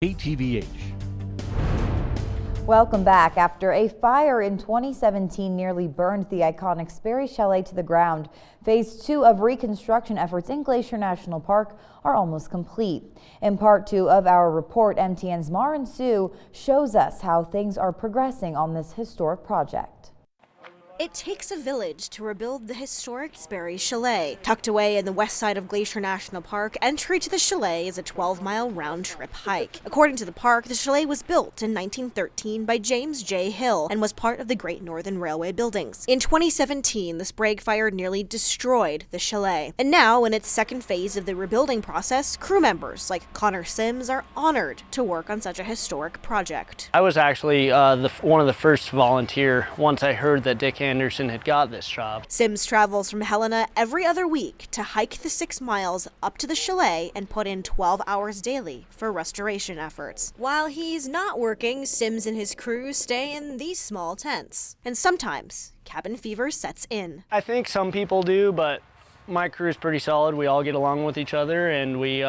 KTVH. Welcome back. After a fire in 2017 nearly burned the iconic Sperry Chalet to the ground, Phase 2 of reconstruction efforts in Glacier National Park are almost complete. In part 2 of our report, MTN's Marin Sue shows us how things are progressing on this historic project. It takes a village to rebuild the historic Sperry Chalet. Tucked away in the west side of Glacier National Park, entry to the chalet is a 12-mile round-trip hike. According to the park, the chalet was built in 1913 by James J. Hill and was part of the Great Northern Railway buildings. In 2017, the Sprague fire nearly destroyed the chalet. And now, in its second phase of the rebuilding process, crew members like Connor Sims are honored to work on such a historic project. I was actually one of the first volunteer once I heard that Dick Anderson had got this job. Sims travels from Helena every other week to hike the 6 miles up to the chalet and put in 12 hours daily for restoration efforts. While he's not working, Sims and his crew stay in these small tents. And sometimes cabin fever sets in. I think some people do, but my crew is pretty solid. We all get along with each other and we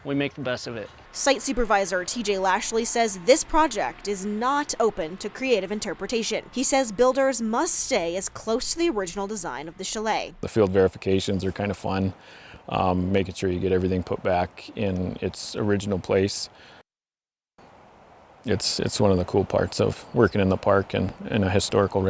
make the best of it. Site supervisor TJ Lashley says this project is not open to creative interpretation. He says builders must stay as close to the original design of the chalet. The field verifications are kind of fun, making sure you get everything put back in its original place. It's one of the cool parts of working in the park and in a historical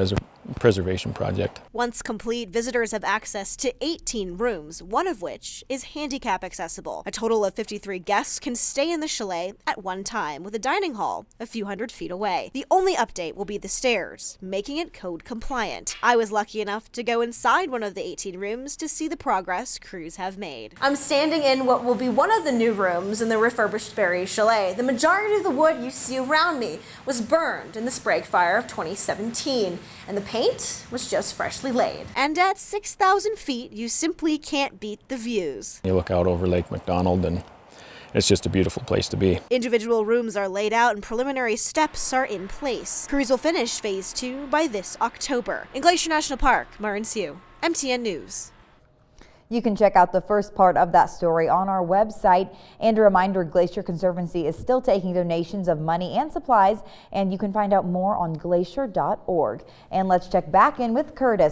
preservation project. Once complete, visitors have access to 18 rooms, one of which is handicap accessible. A total of 53 guests can stay in the chalet at one time, with a dining hall a few hundred feet away. The only update will be the stairs, making it code compliant. I was lucky enough to go inside one of the 18 rooms to see the progress crews have made. I'm standing in what will be one of the new rooms in the refurbished Sperry Chalet. The majority of the wood you see around me was burned in the Sprague fire of 2017, and the paint was just freshly laid. And at 6,000 feet, you simply can't beat the views. You look out over Lake McDonald and it's just a beautiful place to be. Individual rooms are laid out and preliminary steps are in place. Crews will finish Phase 2 by this October. In Glacier National Park, Marin Sue, MTN News. You can check out the first part of that story on our website. And a reminder, Glacier Conservancy is still taking donations of money and supplies, and you can find out more on glacier.org. And let's check back in with Curtis.